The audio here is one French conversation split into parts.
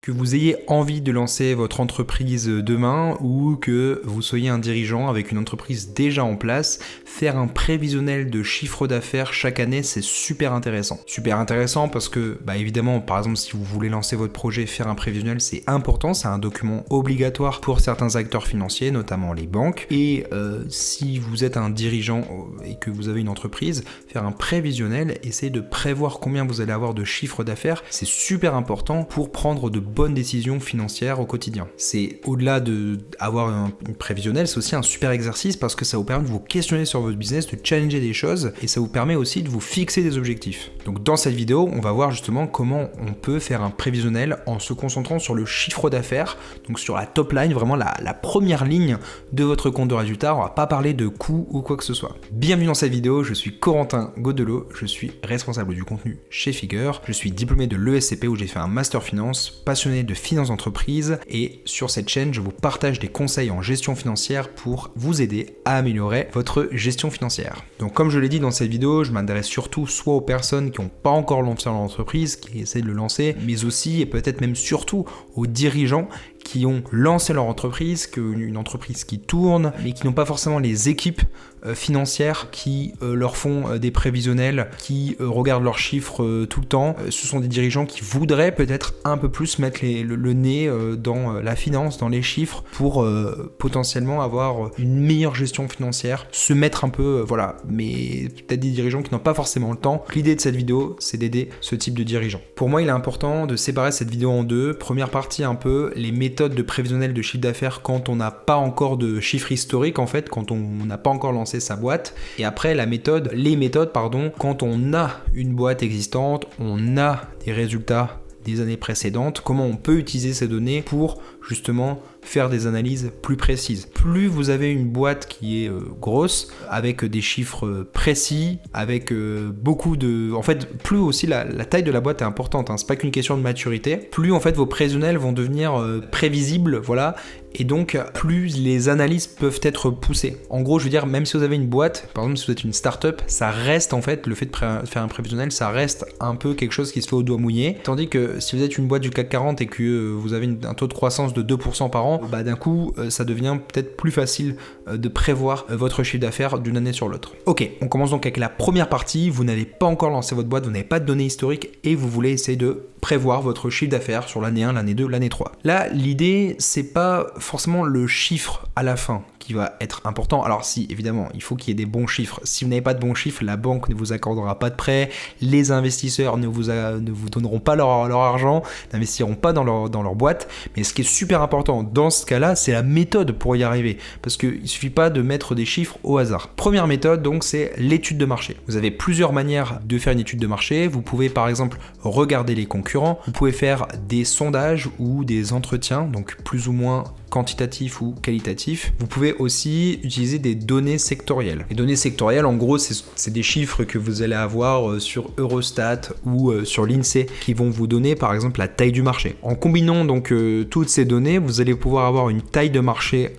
Que vous ayez envie de lancer votre entreprise demain ou que vous soyez un dirigeant avec une entreprise déjà en place, faire un prévisionnel de chiffre d'affaires chaque année, c'est super intéressant. Super intéressant parce que, évidemment, par exemple, si vous voulez lancer votre projet, faire un prévisionnel, c'est important, c'est un document obligatoire pour certains acteurs financiers, notamment les banques. Et si vous êtes un dirigeant et que vous avez une entreprise, faire un prévisionnel, essayez de prévoir combien vous allez avoir de chiffre d'affaires, c'est super important pour prendre de bonnes décisions financières au quotidien. C'est au-delà d'avoir une prévisionnel, c'est aussi un super exercice parce que ça vous permet de vous questionner sur votre business, de challenger des choses et ça vous permet aussi de vous fixer des objectifs. Donc dans cette vidéo, on va voir justement comment on peut faire un prévisionnel en se concentrant sur le chiffre d'affaires, donc sur la top line, vraiment la première ligne de votre compte de résultat. On va pas parler de coûts ou quoi que ce soit. Bienvenue dans cette vidéo, je suis Corentin Godelot, je suis responsable du contenu chez Figure, je suis diplômé de l'ESCP où j'ai fait un master finance, passionné de finance d'entreprise et sur cette chaîne, je vous partage des conseils en gestion financière pour vous aider à améliorer votre gestion financière. Donc comme je l'ai dit dans cette vidéo, je m'intéresse surtout soit aux personnes qui n'ont pas encore lancé leur entreprise, qui essaient de le lancer, mais aussi et peut-être même surtout aux dirigeants qui ont lancé leur entreprise, une entreprise qui tourne, mais qui n'ont pas forcément les équipes financières qui leur font des prévisionnels, qui regardent leurs chiffres tout le temps. Ce sont des dirigeants qui voudraient peut-être un peu plus mettre le nez dans la finance, dans les chiffres, pour potentiellement avoir une meilleure gestion financière, se mettre un peu, mais peut-être des dirigeants qui n'ont pas forcément le temps. L'idée de cette vidéo, c'est d'aider ce type de dirigeants. Pour moi, il est important de séparer cette vidéo en deux. Première partie, un peu les méthodes de prévisionnel de chiffre d'affaires quand on n'a pas encore de chiffre historique, en fait, quand on n'a pas encore lancé sa boîte. Et après, les méthodes, quand on a une boîte existante, on a des résultats des années précédentes, comment on peut utiliser ces données pour justement faire des analyses plus précises. Plus vous avez une boîte qui est grosse, avec des chiffres précis, avec beaucoup de... En fait, plus aussi la taille de la boîte est importante, c'est pas qu'une question de maturité, plus en fait vos prévisionnels vont devenir prévisibles, et donc plus les analyses peuvent être poussées. En gros, je veux dire, même si vous avez une boîte, par exemple si vous êtes une start-up, ça reste en fait, le fait de faire un prévisionnel, ça reste un peu quelque chose qui se fait au doigt mouillé, tandis que si vous êtes une boîte du CAC 40 et que vous avez un taux de croissance de 2% par an, d'un coup, ça devient peut-être plus facile de prévoir votre chiffre d'affaires d'une année sur l'autre. Ok, on commence donc avec la première partie. Vous n'avez pas encore lancé votre boîte, vous n'avez pas de données historiques et vous voulez essayer de prévoir votre chiffre d'affaires sur l'année 1, l'année 2, l'année 3. Là, l'idée, c'est pas forcément le chiffre à la fin qui va être important. Alors si, évidemment, il faut qu'il y ait des bons chiffres. Si vous n'avez pas de bons chiffres, la banque ne vous accordera pas de prêt, les investisseurs ne vous donneront pas leur argent, n'investiront pas dans leur boîte. Mais ce qui est super important dans ce cas-là, c'est la méthode pour y arriver. Parce qu'il ne suffit pas de mettre des chiffres au hasard. Première méthode, donc, c'est l'étude de marché. Vous avez plusieurs manières de faire une étude de marché. Vous pouvez, par exemple, regarder les concurrents. Vous pouvez faire des sondages ou des entretiens, donc plus ou moins quantitatif ou qualitatif. Vous pouvez aussi utiliser des données sectorielles. Les données sectorielles, en gros, c'est des chiffres que vous allez avoir sur Eurostat ou sur l'INSEE qui vont vous donner, par exemple, la taille du marché. En combinant donc toutes ces données, vous allez pouvoir avoir une taille de marché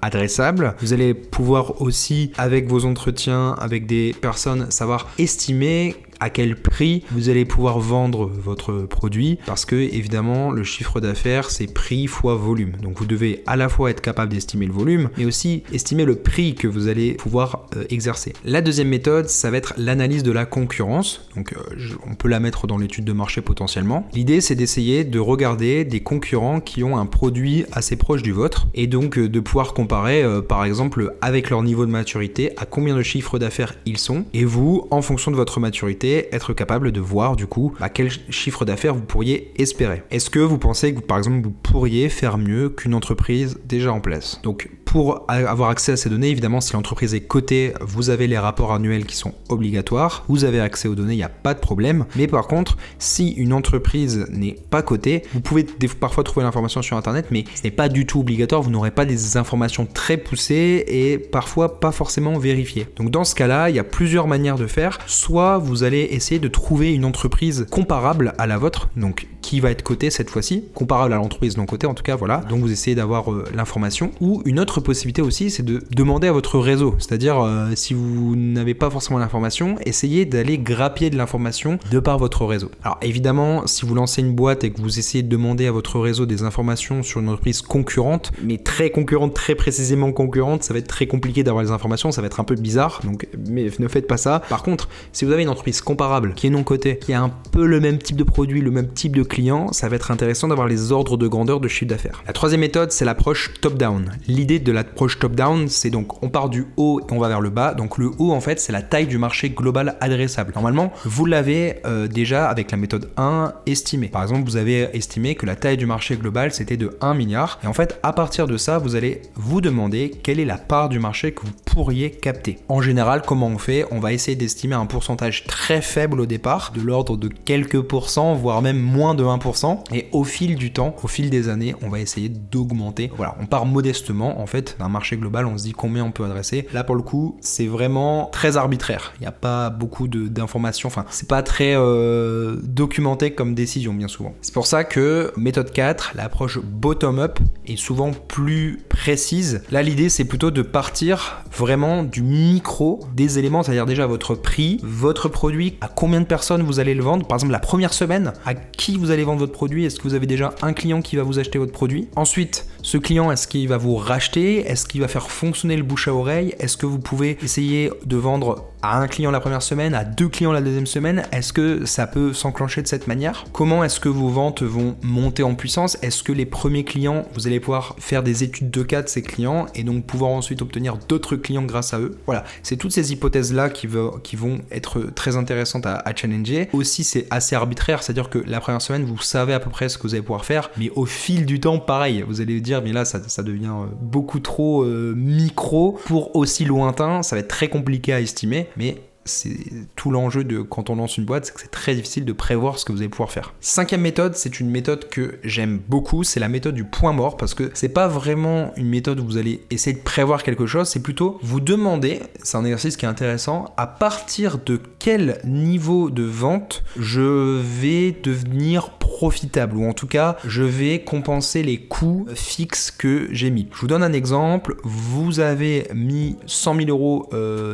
adressable. Vous allez pouvoir aussi, avec vos entretiens, avec des personnes, savoir estimer à quel prix vous allez pouvoir vendre votre produit, parce que évidemment le chiffre d'affaires c'est prix fois volume, donc vous devez à la fois être capable d'estimer le volume mais aussi estimer le prix que vous allez pouvoir exercer. La deuxième méthode, ça va être l'analyse de la concurrence, donc on peut la mettre dans l'étude de marché potentiellement. L'idée c'est d'essayer de regarder des concurrents qui ont un produit assez proche du vôtre et donc de pouvoir comparer par exemple avec leur niveau de maturité à combien de chiffre d'affaires ils sont, et vous, en fonction de votre maturité, être capable de voir du coup quel chiffre d'affaires vous pourriez espérer. Est-ce que vous pensez que par exemple vous pourriez faire mieux qu'une entreprise déjà en place? Donc pour avoir accès à ces données, évidemment si l'entreprise est cotée, vous avez les rapports annuels qui sont obligatoires, vous avez accès aux données, il n'y a pas de problème. Mais par contre, si une entreprise n'est pas cotée, vous pouvez parfois trouver l'information sur internet, mais ce n'est pas du tout obligatoire, vous n'aurez pas des informations très poussées et parfois pas forcément vérifiées. Donc dans ce cas-là, il y a plusieurs manières de faire. Soit vous allez essayer de trouver une entreprise comparable à la vôtre, donc qui va être cotée cette fois-ci, comparable à l'entreprise non cotée en tout cas, voilà. Donc vous essayez d'avoir l'information, ou une autre possibilité aussi, c'est de demander à votre réseau. C'est-à-dire, si vous n'avez pas forcément l'information, essayez d'aller grappiller de l'information de par votre réseau. Alors évidemment, si vous lancez une boîte et que vous essayez de demander à votre réseau des informations sur une entreprise concurrente, mais très concurrente, très précisément concurrente, ça va être très compliqué d'avoir les informations, ça va être un peu bizarre, donc mais ne faites pas ça. Par contre, si vous avez une entreprise comparable, qui est non cotée, qui a un peu le même type de produit, le même type de client, ça va être intéressant d'avoir les ordres de grandeur de chiffre d'affaires. La troisième méthode, c'est l'approche top-down. L'idée de l'approche top-down, c'est donc on part du haut et on va vers le bas. Donc le haut, en fait, c'est la taille du marché global adressable. Normalement, vous l'avez déjà avec la méthode 1 estimée. Par exemple, vous avez estimé que la taille du marché global, c'était de 1 milliard. Et en fait, à partir de ça, vous allez vous demander quelle est la part du marché que vous pourriez capter. En général, comment on fait? On va essayer d'estimer un pourcentage très faible au départ, de l'ordre de quelques pourcents, voire même moins de 1%. Et au fil du temps, au fil des années, on va essayer d'augmenter. Voilà, on part modestement, en fait, d'un marché global, on se dit combien on peut adresser. Là, pour le coup, c'est vraiment très arbitraire. Il n'y a pas beaucoup d'informations, enfin, c'est pas très documenté comme décision, bien souvent. C'est pour ça que méthode 4, l'approche bottom-up, est souvent plus précise. Là, l'idée, c'est plutôt de partir vraiment du micro des éléments, c'est-à-dire déjà votre prix, votre produit, à combien de personnes vous allez le vendre. Par exemple, la première semaine, à qui vous allez vendre votre produit? Est-ce que vous avez déjà un client qui va vous acheter votre produit? Ensuite, ce client, est-ce qu'il va vous racheter? Est-ce qu'il va faire fonctionner le bouche à oreille? Est-ce que vous pouvez essayer de vendre à un client la première semaine, à 2 clients la deuxième semaine? Est-ce que ça peut s'enclencher de cette manière? Comment est-ce que vos ventes vont monter en puissance? Est-ce que les premiers clients, vous allez pouvoir faire des études de cas de ces clients et donc pouvoir ensuite obtenir d'autres clients grâce à eux? Voilà, c'est toutes ces hypothèses-là qui vont être très intéressantes à challenger. Aussi, c'est assez arbitraire, c'est-à-dire que la première semaine, vous savez à peu près ce que vous allez pouvoir faire, mais au fil du temps, pareil, vous allez dire, mais là, ça devient beaucoup trop micro pour aussi lointain, ça va être très compliqué à estimer, mais c'est tout l'enjeu de quand on lance une boîte, c'est que c'est très difficile de prévoir ce que vous allez pouvoir faire. Cinquième méthode, c'est une méthode que j'aime beaucoup, c'est la méthode du point mort, parce que c'est pas vraiment une méthode où vous allez essayer de prévoir quelque chose, c'est plutôt vous demander, c'est un exercice qui est intéressant, à partir de quel niveau de vente je vais devenir profitable, ou en tout cas je vais compenser les coûts fixes que j'ai mis. Je vous donne un exemple, vous avez mis 100 000 euros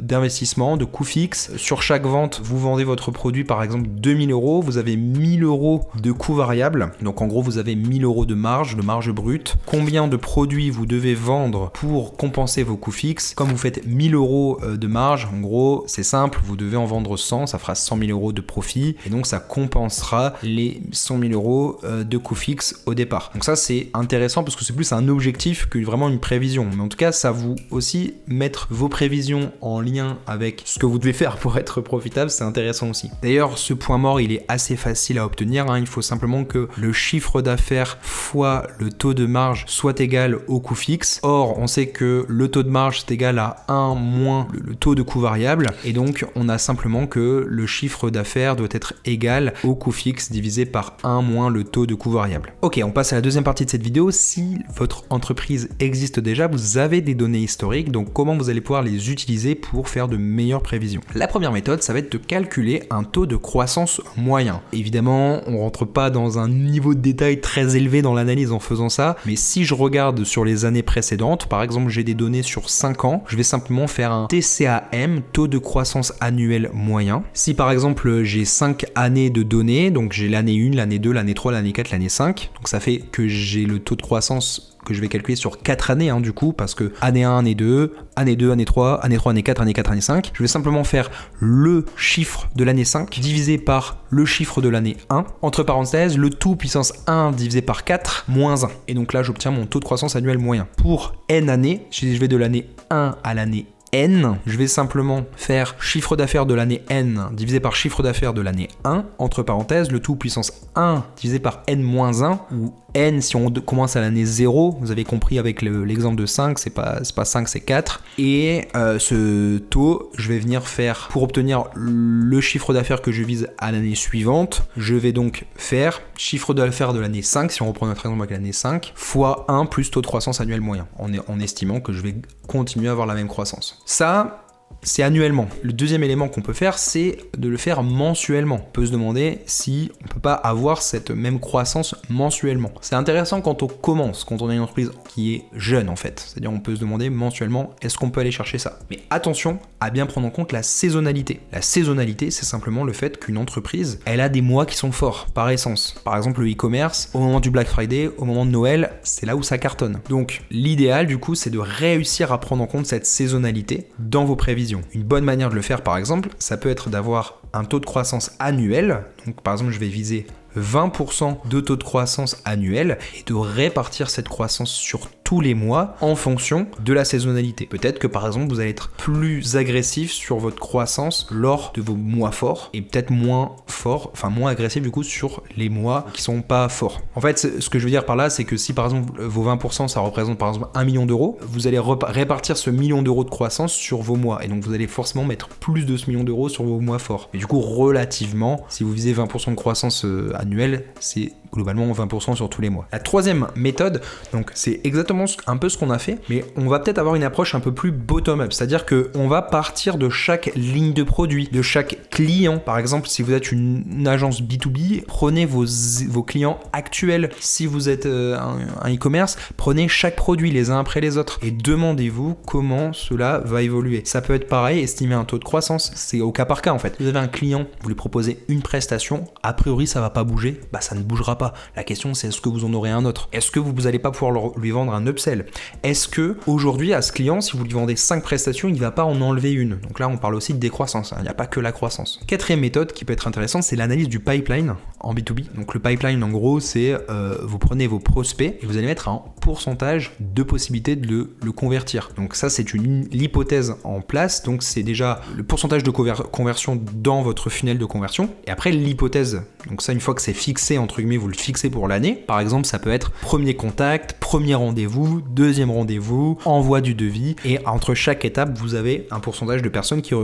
d'investissement, de coûts fixes. Sur chaque vente, vous vendez votre produit par exemple 2000 euros, vous avez 1000 euros de coûts variables, donc en gros vous avez 1000 euros de marge brute. Combien de produits vous devez vendre pour compenser vos coûts fixes? Comme vous faites 1000 euros de marge, en gros c'est simple, vous devez en vendre 100, ça fera 100 000 euros de profit, et donc ça compensera les 100 000 euros de coûts fixes au départ. Donc ça c'est intéressant parce que c'est plus un objectif que vraiment une prévision, mais en tout cas ça vous aussi mettre vos prévisions en lien avec ce que vous devez faire pour être profitable, c'est intéressant aussi. D'ailleurs, ce point mort, il est assez facile à obtenir, hein. Il faut simplement que le chiffre d'affaires fois le taux de marge soit égal au coût fixe. Or, on sait que le taux de marge c'est égal à 1 moins le taux de coût variable, et donc on a simplement que le chiffre d'affaires doit être égal au coût fixe divisé par 1 moins le taux de coût variable. Ok, on passe à la deuxième partie de cette vidéo. Si votre entreprise existe déjà, vous avez des données historiques, donc comment vous allez pouvoir les utiliser pour faire de meilleures prévisions. La première méthode, ça va être de calculer un taux de croissance moyen. Évidemment, on rentre pas dans un niveau de détail très élevé dans l'analyse en faisant ça, mais si je regarde sur les années précédentes, par exemple j'ai des données sur 5 ans, je vais simplement faire un TCAM, taux de croissance annuel moyen. Si par exemple j'ai 5 années de données, donc j'ai l'année 1, l'année 2, l'année 3, l'année 4, l'année 5, donc ça fait que j'ai le taux de croissance que je vais calculer sur 4 années du coup, parce que année 1, année 2, année 2, année 3, année 3, année 4, année 4, année 5. Je vais simplement faire le chiffre de l'année 5 divisé par le chiffre de l'année 1, entre parenthèses, le tout puissance 1 divisé par 4 moins 1. Et donc là, j'obtiens mon taux de croissance annuel moyen. Pour n années, je vais de l'année 1 à l'année N, je vais simplement faire chiffre d'affaires de l'année N divisé par chiffre d'affaires de l'année 1, entre parenthèses, le tout puissance 1 divisé par N-1, où N, si on commence à l'année 0, vous avez compris avec l'exemple de 5, c'est pas 5, c'est 4. Et ce taux, je vais venir faire, pour obtenir le chiffre d'affaires que je vise à l'année suivante, je vais donc faire chiffre d'affaires de l'année 5, si on reprend notre exemple avec l'année 5, fois 1 plus taux de croissance annuel moyen, en estimant que je vais continuer à avoir la même croissance. Ça, c'est annuellement. Le deuxième élément qu'on peut faire, c'est de le faire mensuellement. On peut se demander si on peut pas avoir cette même croissance mensuellement. C'est intéressant quand on commence, quand on a une entreprise qui est jeune en fait. C'est-à-dire on peut se demander mensuellement, est-ce qu'on peut aller chercher ça? Mais attention à bien prendre en compte la saisonnalité. La saisonnalité, c'est simplement le fait qu'une entreprise, elle a des mois qui sont forts par essence. Par exemple, le e-commerce, au moment du Black Friday, au moment de Noël, c'est là où ça cartonne. Donc l'idéal du coup, c'est de réussir à prendre en compte cette saisonnalité dans vos prévisions. Une bonne manière de le faire par exemple, ça peut être d'avoir un taux de croissance annuel. Donc par exemple, je vais viser 20% de taux de croissance annuel et de répartir cette croissance sur tous les mois en fonction de la saisonnalité. Peut-être que par exemple vous allez être plus agressif sur votre croissance lors de vos mois forts et peut-être moins fort, enfin moins agressif du coup sur les mois qui sont pas forts. En fait, ce que je veux dire par là, c'est que si par exemple vos 20% ça représente par exemple 1 million d'euros, vous allez répartir ce million d'euros de croissance sur vos mois et donc vous allez forcément mettre plus de ce million d'euros sur vos mois forts. Et du coup relativement, si vous visez 20% de croissance annuelle, c'est globalement 20% sur tous les mois. La troisième méthode, donc c'est exactement un peu ce qu'on a fait, mais on va peut-être avoir une approche un peu plus bottom-up, c'est-à-dire qu'on va partir de chaque ligne de produit, de chaque client. Par exemple, si vous êtes une agence B2B, prenez vos clients actuels. Si vous êtes un e-commerce, prenez chaque produit les uns après les autres et demandez-vous comment cela va évoluer. Ça peut être pareil, estimer un taux de croissance, c'est au cas par cas en fait. Vous avez un client, vous lui proposez une prestation, a priori ça va pas bouger, bah ça ne bougera pas. La question c'est est-ce que vous en aurez un autre? Est-ce que vous n'allez pas pouvoir lui vendre un upsell? Est-ce que aujourd'hui à ce client, si vous lui vendez 5 prestations, il ne va pas en enlever une? Donc là on parle aussi de décroissance, il n'y a pas que la croissance. Quatrième méthode qui peut être intéressante, c'est l'analyse du pipeline en B2B. Donc le pipeline en gros c'est vous prenez vos prospects et vous allez mettre un pourcentage de possibilité de le convertir. Donc ça c'est l'hypothèse en place, donc c'est déjà le pourcentage de conversion dans votre funnel de conversion. Et après l'hypothèse, donc ça une fois que c'est fixé entre guillemets, vous le fixez pour l'année. Par exemple ça peut être premier contact, premier rendez-vous, deuxième rendez-vous, envoi du devis, et entre chaque étape vous avez un pourcentage de personnes qui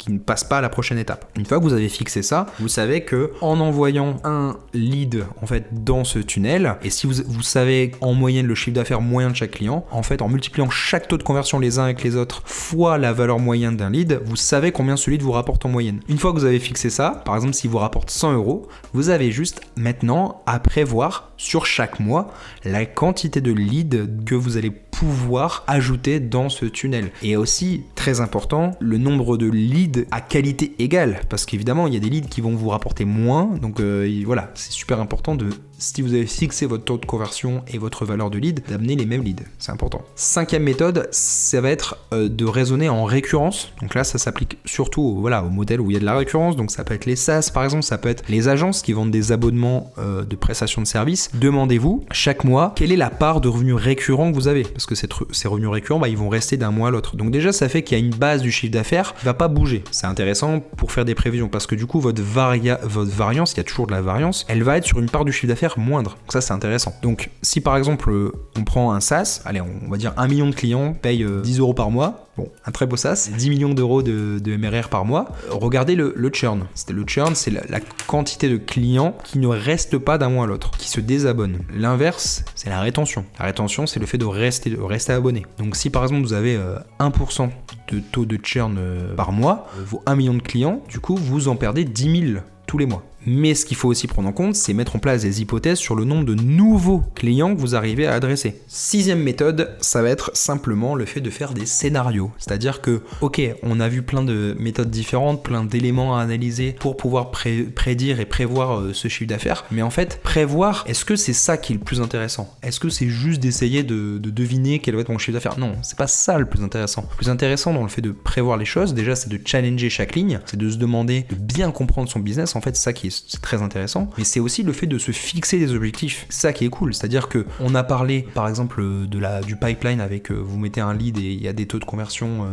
ne passent pas à la prochaine étape. Une fois que vous avez fixé ça, vous savez que en envoyant un lead en fait dans ce tunnel, et si vous savez en moyenne le chiffre d'affaires moyen de chaque client, en fait en multipliant chaque taux de conversion les uns avec les autres fois la valeur moyenne d'un lead, vous savez combien ce lead vous rapporte en moyenne. Une fois que vous avez fixé ça, par exemple s'il vous rapporte 100 euros, vous avez juste maintenant à prévoir sur chaque mois la quantité de leads que vous allez pouvoir ajouter dans ce tunnel. Et aussi, très important, le nombre de leads à qualité égale, parce qu'évidemment, il y a des leads qui vont vous rapporter moins, donc voilà, c'est super important si vous avez fixé votre taux de conversion et votre valeur de lead, d'amener les mêmes leads, c'est important. Cinquième méthode, ça va être de raisonner en récurrence. Donc là, ça s'applique surtout au modèle où il y a de la récurrence, donc ça peut être les SaaS par exemple, ça peut être les agences qui vendent des abonnements de prestations de services. Demandez-vous chaque mois quelle est la part de revenus récurrents que vous avez, parce que ces revenus récurrents, ils vont rester d'un mois à l'autre. Donc déjà, ça fait qu'il y a une base du chiffre d'affaires qui va pas bouger. C'est intéressant pour faire des prévisions, parce que du coup, votre variance, il y a toujours de la variance, elle va être sur une part du chiffre d'affaires moindre. Donc ça, c'est intéressant. Donc si par exemple, on prend un SaaS, allez, on va dire 1 million de clients payent 10 euros par mois, bon, un très beau SaaS, 10 millions d'euros de MRR par mois, regardez le churn. Le churn, c'est la quantité de clients qui ne restent pas d'un mois à l'autre, qui se désabonnent. L'inverse, c'est la rétention. La rétention, c'est le fait de rester abonné. Donc si par exemple vous avez 1% de taux de churn par mois, vos 1 million de clients, du coup vous en perdez 10 000 tous les mois. Mais ce qu'il faut aussi prendre en compte, c'est mettre en place des hypothèses sur le nombre de nouveaux clients que vous arrivez à adresser. Sixième méthode, ça va être simplement le fait de faire des scénarios. C'est-à-dire que, ok, on a vu plein de méthodes différentes, plein d'éléments à analyser pour pouvoir prédire et prévoir ce chiffre d'affaires. Mais en fait, prévoir, est-ce que c'est ça qui est le plus intéressant? Est-ce que c'est juste d'essayer de deviner quel va être mon chiffre d'affaires? Non, c'est pas ça le plus intéressant. Le plus intéressant dans le fait de prévoir les choses, déjà, c'est de challenger chaque ligne, c'est de se demander, de bien comprendre son business. En fait, c'est ça qui est très intéressant, mais c'est aussi le fait de se fixer des objectifs. C'est ça qui est cool, c'est-à-dire que on a parlé par exemple du pipeline avec vous mettez un lead et il y a des taux de conversion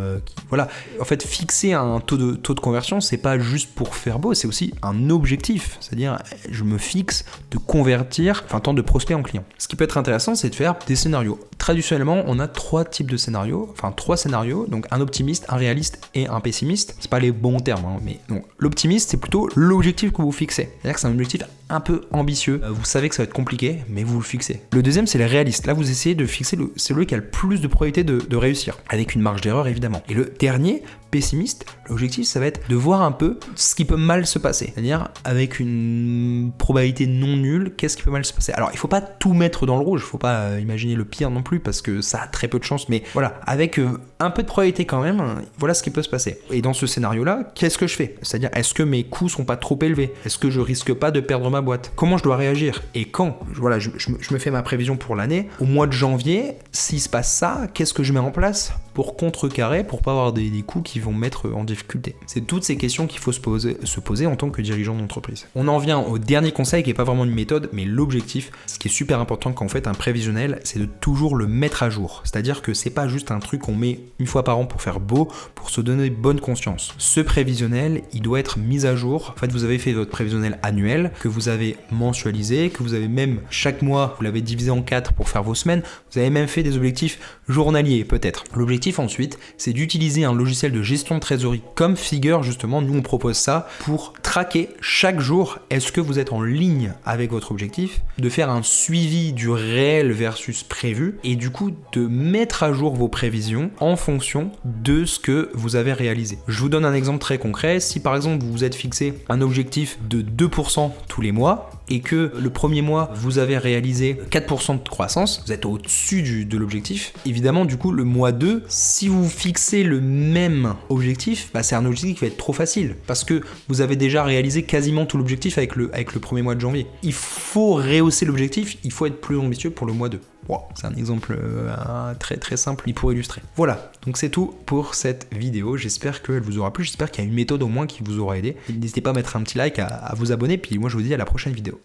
voilà. En fait, fixer un taux de conversion, c'est pas juste pour faire beau, c'est aussi un objectif, c'est-à-dire je me fixe de convertir, tant de prospects en clients. Ce qui peut être intéressant, c'est de faire des scénarios. Traditionnellement, on a trois types de scénarios, trois scénarios, donc un optimiste, un réaliste et un pessimiste. C'est pas les bons termes, mais donc l'optimiste, c'est plutôt l'objectif que vous fixez. fixez. C'est-à-dire que c'est un objectif un peu ambitieux. Vous savez que ça va être compliqué, mais vous le fixez. Le deuxième, c'est le réaliste. Là, vous essayez de fixer celui qui a le plus de probabilité de réussir, avec une marge d'erreur évidemment. Et le dernier, pessimiste, l'objectif, ça va être de voir un peu ce qui peut mal se passer. C'est-à-dire, avec une probabilité non nulle, qu'est-ce qui peut mal se passer. Alors, il faut pas tout mettre dans le rouge, il faut pas imaginer le pire non plus, parce que ça a très peu de chance, mais voilà, avec un peu de probabilité quand même, voilà ce qui peut se passer. Et dans ce scénario-là, qu'est-ce que je fais? C'est-à-dire, est-ce que mes coûts sont pas trop élevés? Est-ce que je risque pas de perdre ma boîte? Comment je dois réagir? Et quand? Voilà, je me fais ma prévision pour l'année. Au mois de janvier, s'il se passe ça, qu'est-ce que je mets en place pour contrecarrer, pour pas avoir des coûts qui vont me mettre en difficulté? C'est toutes ces questions qu'il faut se poser en tant que dirigeant d'entreprise. On en vient au dernier conseil qui est pas vraiment une méthode, mais l'objectif. Ce qui est super important quand on fait un prévisionnel, c'est de toujours le mettre à jour. C'est-à-dire que c'est pas juste un truc qu'on met une fois par an pour faire beau, pour se donner bonne conscience. Ce prévisionnel, il doit être mis à jour. En fait, vous avez fait votre prévisionnel annuel, que vous avez mensualisé, que vous avez même chaque mois, vous l'avez divisé en 4 pour faire vos semaines. Vous avez même fait des objectifs journaliers, peut-être. L'objectif ensuite, c'est d'utiliser un logiciel de gestion de trésorerie comme Figure, justement. Nous, on propose ça pour traquer chaque jour, est-ce que vous êtes en ligne avec votre objectif, de faire un suivi du réel versus prévu, et du coup, de mettre à jour vos prévisions en fonction de ce que vous avez réalisé. Je vous donne un exemple très concret. Si par exemple, vous vous êtes fixé un objectif de 2% tous les mois, et que le premier mois, vous avez réalisé 4% de croissance, vous êtes au-dessus de l'objectif. Évidemment, du coup, le mois 2, si vous fixez le même objectif, c'est un objectif qui va être trop facile, parce que vous avez déjà réalisé quasiment tout l'objectif avec le premier mois de janvier. Il faut rehausser l'objectif, il faut être plus ambitieux pour le mois 2. Wow, c'est un exemple très très simple pour illustrer. Voilà, donc c'est tout pour cette vidéo. J'espère qu'elle vous aura plu, j'espère qu'il y a une méthode au moins qui vous aura aidé. N'hésitez pas à mettre un petit like, à vous abonner, puis moi je vous dis à la prochaine vidéo.